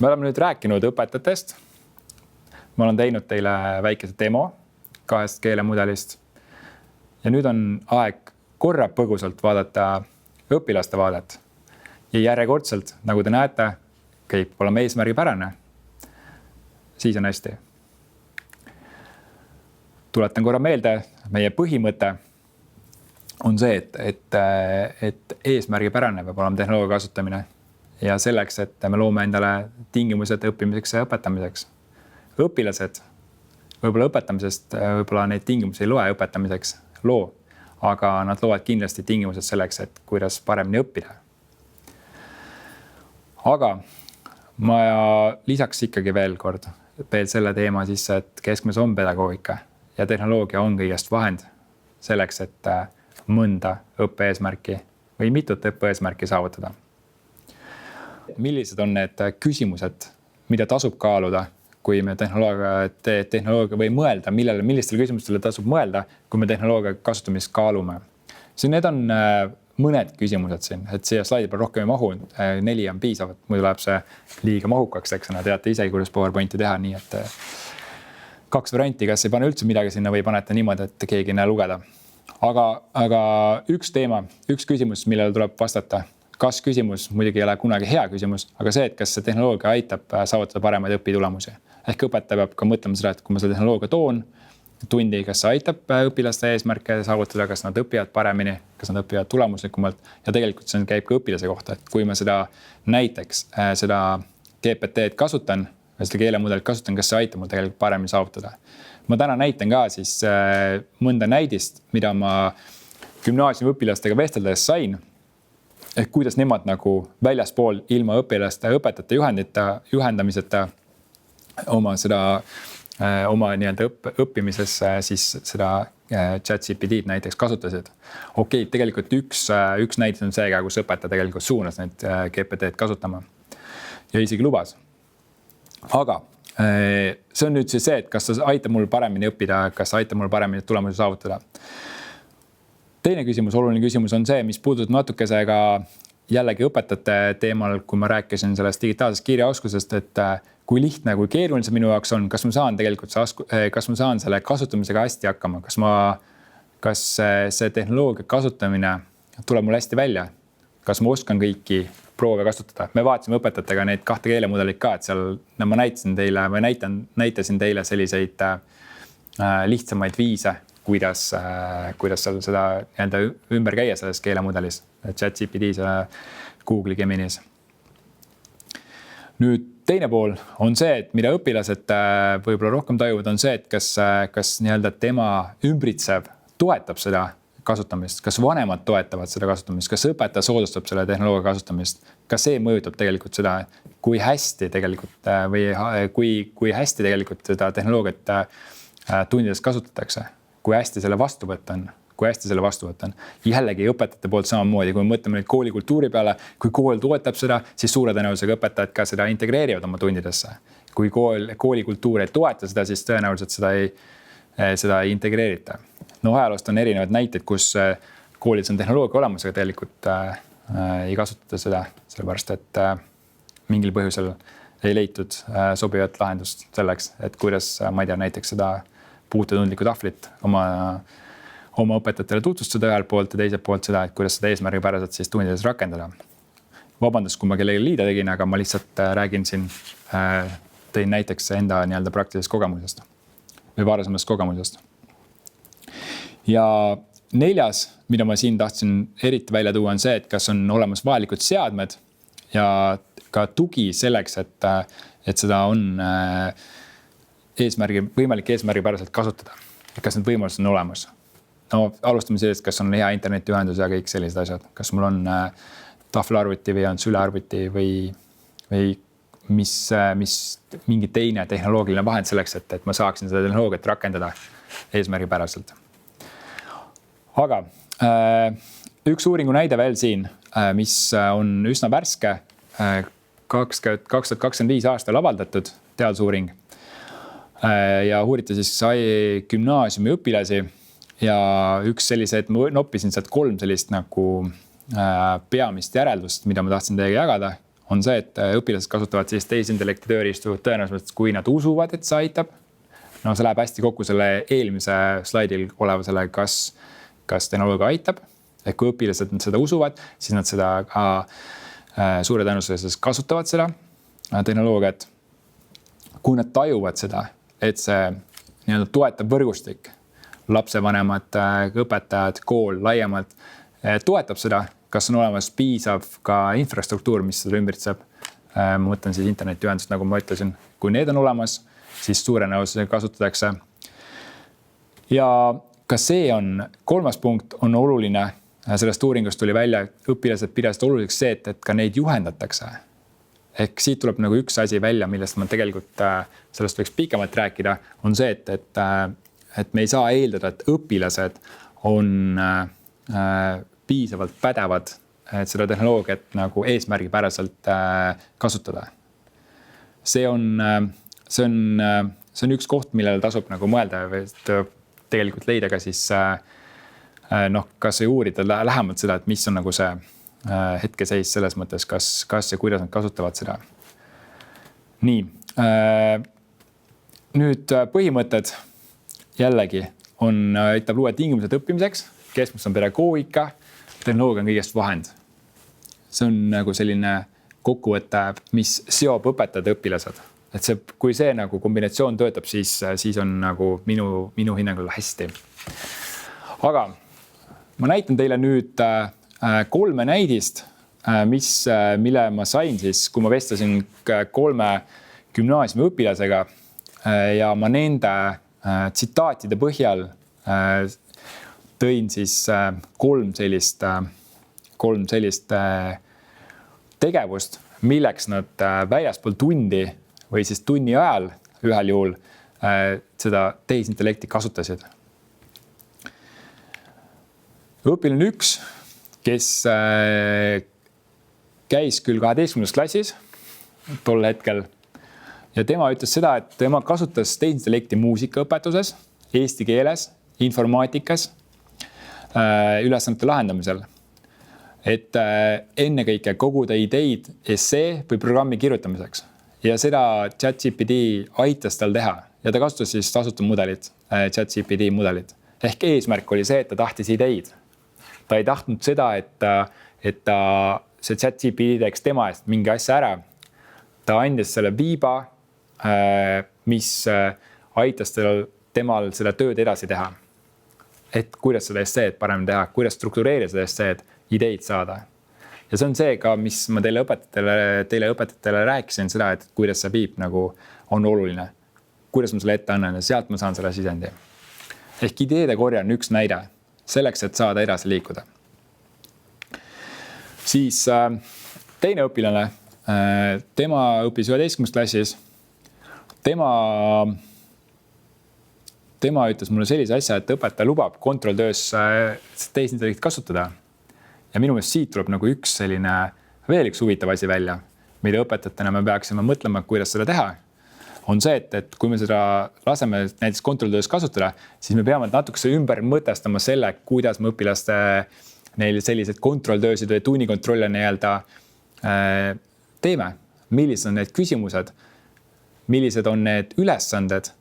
Me oleme nüüd rääkinud õpetajatest. Ma olen teinud teile väikese demo 2 keelemudelist. Ja nüüd on aeg korra põgusalt vaadata õpilaste vaadet. Ja järjekordselt, nagu te näete, kõik olema eesmärgipärane. Siis on hästi. Tuletan korra meelde, meie põhimõte on see, et eesmärgipärane peab olema tehnoloogia kasutamine. Ja selleks, et me loome endale tingimused õppimiseks ja õpetamiseks. Õpilased võib-olla õpetamisest, võib-olla neid tingimusi ei loe õpetamiseks, aga nad loovad kindlasti tingimused selleks, et kuidas paremini õppida. Aga ma lisaks ikkagi veel selle teema sisse, et keskmes on pedagoogika ja tehnoloogia on kõigest vahend selleks, et mõnda õppe-eesmärki või mitut õppe-eesmärki saavutada. Millised on need küsimused, mida tasub kaaluda, kui me tehnoloogia või mõelda, millistele küsimustele tasub mõelda, kui me tehnoloogia kasutamist kaalume. Need on mõned küsimused siin, et siia slaidi peal rohkem ei mahu, 4 on piisavad, muidu läheb see liiga mahukaks, eks na teate isegi, kuidas PowerPointi teha, nii et 2 varianti, kas ei pane üldse midagi sinna või panete niimoodi, et keegi ei näe lugeda. Aga üks teema, üks küsimus, millele tuleb vastata. Kas küsimus muidugi ei ole kunagi hea küsimus, aga see, et kas see tehnoloogia aitab saavutada paremaid õpitulemusi. Ehk õpetaja peab ka mõtlema seda, et kui ma seda tehnoloogia toon tundi, kas see aitab õpilaste eesmärke saavutada, kas nad õpivad paremini, kas nad õpivad tulemuslikumalt. Ja tegelikult see käib ka õpilase kohta, et kui ma seda näiteks seda GPT-d kasutan, seda keelemudelit kasutan, kas see aitab mul tegelikult paremini saavutada. Ma täna näitan ka siis mõnda näidist, mida ma gümnaasiumi õpilastega vesteldes sain. Ehk kuidas nemad nagu väljaspool ilma õpilaste õpetajate juhendamiseta oma nii-öelda õppimises siis seda ChatGPT-d näiteks kasutasid. Okei, tegelikult üks näitus on see, kus õpetaja tegelikult suunas neid GPT-d kasutama ja isegi lubas. Aga see on nüüd siis see, et kas see aitab mul paremini õppida, kas aitab mul paremini tulemusi saavutada. Teine küsimus, oluline küsimus on see, mis puudutab natukese ka jällegi õpetajate teemal, kui ma rääkisin sellest digitaalsest kirjaoskusest, et kui lihtne, kui keeruline see minu jaoks on, kas ma saan selle kasutamisega hästi hakkama, kas see tehnoloogia kasutamine tuleb mul hästi välja, kas ma oskan kõiki proove kasutada. Me vaatasime õpetajatega neid 2 keelemudelit ka, et seal ma näitasin teile selliseid lihtsamaid viise, kuidas seal seda ümber käia selles keelemudelis, ChatGPT-s ja Google'i Geminis. Nüüd teine pool on see, et mida õpilased võib-olla rohkem tajuvad, on see, et kas nii-öelda tema ümbritsev toetab seda kasutamist, kas vanemad toetavad seda kasutamist, kas õpetaja soodustab selle tehnoloogia kasutamist, kas see mõjutab tegelikult seda, kui hästi tegelikult kui hästi tegelikult seda tehnoloogiat tundides kasutatakse. Kui hästi selle vastu võtan. Jällegi õpetajate poolt samamoodi, kui me mõtleme nüüd koolikultuuri peale, kui kool toetab seda, siis suure tõenäosusega õpetajad ka seda integreerivad oma tundidesse. Kui koolikultuur ei toeta seda, siis tõenäoliselt seda ei integreerita. Ajaloost on erinevad näited, kus koolides on tehnoloogia olemas, aga tegelikult ei kasutata seda, sellepärast et mingil põhjusel ei leitud sobivat lahendust selleks, et kuidas, ma ei tea, näiteks seda puututundlikku tahvlit oma õpetajatele tutvustada ühelt poolt ja teiselt poolt seda, et kuidas seda eesmärgipäraselt siis tundides rakendada. Vabandust, kui ma kellegi liida tegin, aga ma lihtsalt räägin siin, tõin näiteks enda nii-öelda praktilisest kogemusest või varasemast kogemusest. Ja 4, mida ma siin tahtsin eriti välja tuua, on see, et kas on olemas vajalikud seadmed ja ka tugi selleks, et seda on võimalik eesmärgipäraselt kasutada. Kas need võimalused on olemas? Alustame sellest, kas on hea internetiühendus ja kõik sellised asjad. Kas mul on tahvelarvuti või on sülearvuti või mis mingi teine tehnoloogiline vahend selleks, et ma saaksin seda tehnoloogiat rakendada eesmärgipäraselt. Aga üks uuringu näide veel siin, mis on üsna värske, 2025 aastal avaldatud teadusuuring. Ja uuriti siis gümnaasiumi õpilasi ja üks sellised, ma noppisin sealt 3 sellist nagu peamist järeldust, mida ma tahtsin teiega jagada, on see, et õpilased kasutavad siis tehisintellekti tööriistu tõenäoliselt, kui nad usuvad, et see aitab. No see läheb hästi kokku selle eelmise slaidil olevasele, kas tehnoloogia aitab. Et kui õpilased seda usuvad, siis nad seda ka suure tõenäosuses kasutavad seda tehnoloogiat. Kui nad tajuvad seda, et see nii-öelda toetab võrgustik, lapsevanemad, õpetajad, kool laiemalt toetab seda, kas on olemas piisav ka infrastruktuur, mis seda ümbritseb. Ma mõtlen siis internetiühendust, nagu ma ütlesin. Kui need on olemas, siis suure tõenäosusega kasutatakse. Ja ka see on, kolmas punkt on oluline. Sellest uuringust tuli välja, õpilased pidasid oluliseks see, et ka neid juhendatakse. Ehk siit tuleb nagu üks asi välja, millest ma tegelikult sellest võiks pikemalt rääkida, on see, et me ei saa eeldada, et õpilased on piisavalt pädevad, et seda tehnoloogiat nagu eesmärgipäraselt kasutada. See on üks koht, millele tasub nagu mõelda või tegelikult leida ka siis kas ei uurida lähemalt seda, et mis on nagu see hetkeseis selles mõttes, kas ja kuidas nad kasutavad seda. Nii. Nüüd põhimõtted jällegi aitab luua tingimused õppimiseks, keskmes on pedagoogika, tehnoloogia on kõigest vahend. See on nagu selline kokkuvõte, mis seob õpetajad ja õpilased. Et kui see nagu kombinatsioon töötab, siis on nagu minu hinnangul hästi. Aga ma näitan teile nüüd 3 näidist, mille ma sain siis, kui ma vestlesin 3 gümnaasiumi õpilasega ja ma nende tsitaatide põhjal tõin siis 3 sellist tegevust, milleks nad väljaspool tundi või siis tunni ajal ühel juhul seda tehisintellekti kasutasid. Õpilane 1, kes käis küll 12. klassis tol hetkel ja tema ütles seda, et tema kasutas tehisintellekti muusikaõpetuses, eesti keeles, informaatikas, ülesannete lahendamisel. Et ennekõike koguda ideid essee või programmi kirjutamiseks. Ja seda ChatGPT aitas tal teha ja ta kasutas siis tasuta mudelit, ChatGPT mudelit. Ehk eesmärk oli see, et ta tahtis ideid. Ta ei tahtnud seda, et see ChatGPT teeks tema eest mingi asja ära. Ta andis selle viiba, mis aitas temal seda tööd edasi teha. Et kuidas seda esseed paremini teha, kuidas struktureerida seda esseed, ideid saada. Ja see on see ka, mis ma teile õpetajatele rääkisin seda, et kuidas see viib nagu on oluline. Kuidas ma selle ette annan ja sealt ma saan selle sisendi. Ehk ideede korja on üks näide selleks, et saada edasi liikuda. Siis teine õpilane, tema õppis 11. klassis. Tema ütles mulle sellise asja, et õpetaja lubab kontrolltöös tehisintellekti kasutada. Ja minu meelest siit tuleb nagu üks selline veel üks huvitav asi välja, mida õpetajatena me peaksime mõtlema, kuidas seda teha. On see, et kui me seda laseme näiteks kontrolltöös kasutada, siis me peame natukese ümber mõtestama selle, kuidas me õpilaste neil sellised kontrolltöösid või tunnikontrolle teeme. Millised on need küsimused, millised on need ülesanded,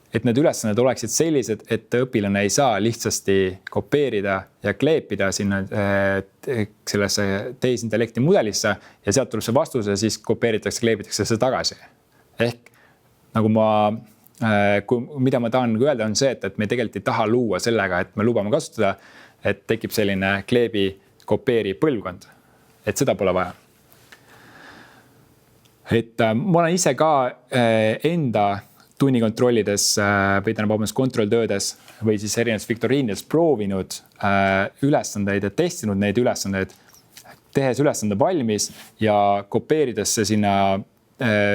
et need ülesanded oleksid sellised, et õpilane ei saa lihtsasti kopeerida ja kleepida sinna sellesse tehisintellekti mudelisse ja sealt tuleb see vastus ja siis kopeeritakse, kleebitakse see tagasi. Ehk nagu mida ma tahan öelda on see, et me tegelikult ei taha luua sellega, et me lubame kasutada, et tekib selline kleebi kopeeri põlvkond. Et seda pole vaja. Et ma olen ise ka enda tunnikontrollides või kontrolltöödes või siis erinevates viktoriinides proovinud ülesandeid ja testinud neid ülesandeid, tehes ülesande valmis ja kopeerides see sinna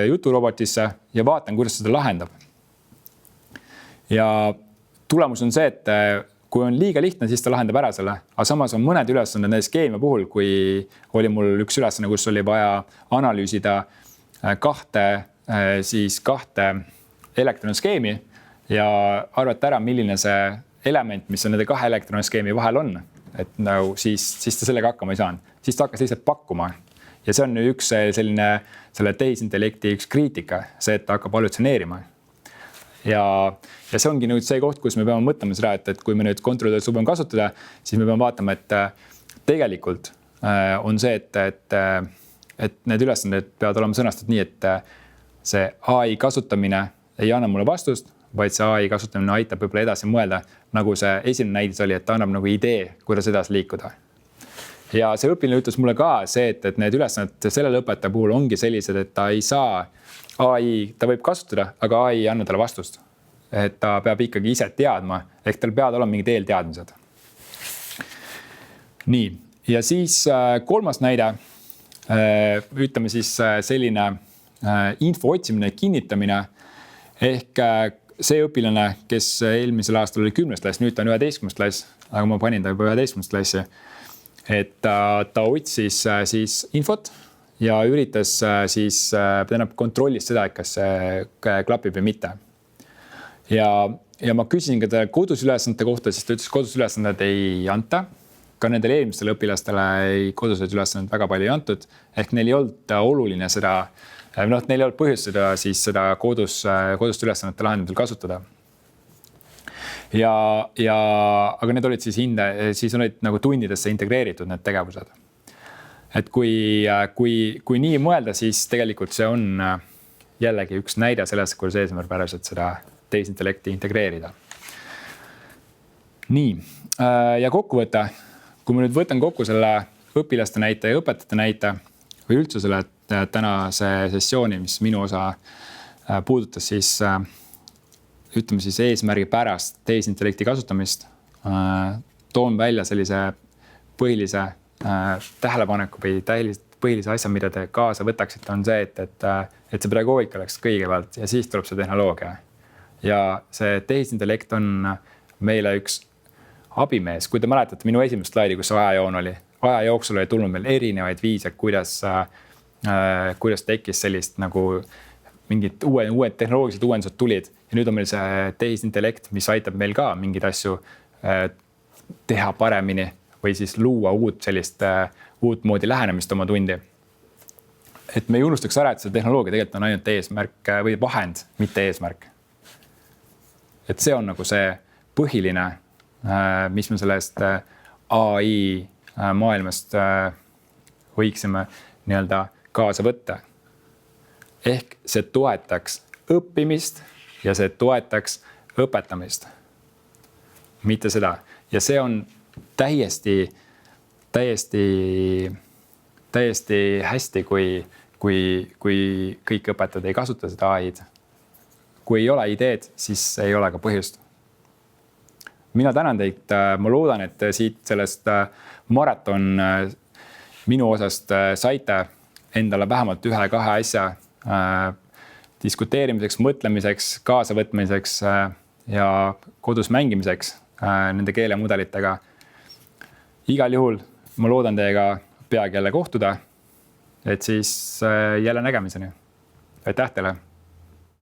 juturobotisse ja vaatan, kuidas seda lahendab. Ja tulemus on see, et kui on liiga lihtne, siis ta lahendab ära selle. Aga samas on mõned ülesanded näiteks keemia puhul, kui oli mul üks ülesanne, kus oli vaja analüüsida kahte elektroniskeemi ja arvata ära, milline see element, mis on nende 2 elektroniskeemi vahel on. Et nagu siis ta sellega hakkama ei saanud. Siis ta hakkas lihtsalt pakkuma. ja see on üks selline selle tehisintellekti üks kriitika, see, et ta hakkab hallutseneerima. Ja see ongi nüüd see koht, kus me peame mõtlema seda, et kui me nüüd kontrollida suudame kasutada, siis me peame vaatama, et tegelikult on see, et need ülesanded peavad olema sõnastatud nii, et see AI kasutamine ei anna mulle vastust, vaid see AI kasutamine aitab võib-olla edasi mõelda, nagu see esimene näidis oli, et ta annab nagu idee, kuidas edasi liikuda. Ja see õpilane ütles mulle ka see, et need ülesanded sellele õpetaja puhul ongi sellised, et ta ei saa AI, ta võib kasutada, aga AI ei anna talle vastust. Et ta peab ikkagi ise teadma, ehk tal peavad olema mingid eelteadmised. Nii, ja siis kolmas näide, ütleme siis selline info otsimine ja kinnitamine, ehk see õpilane, kes eelmisel aastal oli 10. klass, nüüd ta on 11. klass, aga ma panin ta juba 11. klassi, et ta otsis siis infot ja üritas siis kontrollis seda, et kas see klapib või mitte. Ja ma küsisin ka ta kodusülesannete kohta, siis ta ütles, kodusülesanded ei anta. Ka nendele eelmistele õpilastele kodused ülesanded väga palju ei antud, ehk neil ei olnud oluline seda, neil ei olnud põhjust seda kodust ülesannete lahendamisel kasutada. Aga need olid siis olid nagu tundidesse integreeritud need tegevused. Et kui nii mõelda, siis tegelikult see on jällegi üks näide sellest, kuidas eesmärgipäraselt seda tehisintellekti integreerida. Nii, ja kokkuvõte. Kui ma nüüd võtan kokku selle õpilaste näite ja õpetajate näite või üldse selle tänase sessiooni, mis minu osa puudutas, siis ütleme siis eesmärgi pärast tehisintellekti kasutamist, toon välja sellise põhilise tähelepaneku või põhilise asja, mida te kaasa võtaksite, on see, et see pedagoogika oleks kõigepealt ja siis tuleb see tehnoloogia. Ja see tehisintellekt on meile üks abimees. Kui te mäletate minu esimest slaidi, kus ajajoon oli, aja jooksul oli tulnud meil erinevaid viise, kuidas tekkis sellist nagu mingid uued tehnoloogilised uuendused tulid. Ja nüüd on meil see tehisintellekt, mis aitab meil ka mingeid asju teha paremini või siis luua uut moodi lähenemist oma tundi. Et me ei unustaks ära, et see tehnoloogia tegelikult on ainult eesmärk või vahend, mitte eesmärk. Et see on nagu see põhiline, mis me sellest AI maailmast võiksime nii-öelda kaasa võtta. Ehk see toetaks õppimist ja see toetaks õpetamist. Mitte seda. Ja see on täiesti hästi, kui kõik õpetajad ei kasuta seda AI-d. Kui ei ole ideed, siis ei ole ka põhjust. Mina tänan teid. Ma loodan, et siit sellest maraton minu osast saite endale vähemalt 1-2 asja diskuteerimiseks, mõtlemiseks, kaasavõtmiseks ja kodus mängimiseks nende keelemudelitega. Igal juhul ma loodan teiega peagi jälle kohtuda, et siis jälle nägemiseni. Aitäh teile!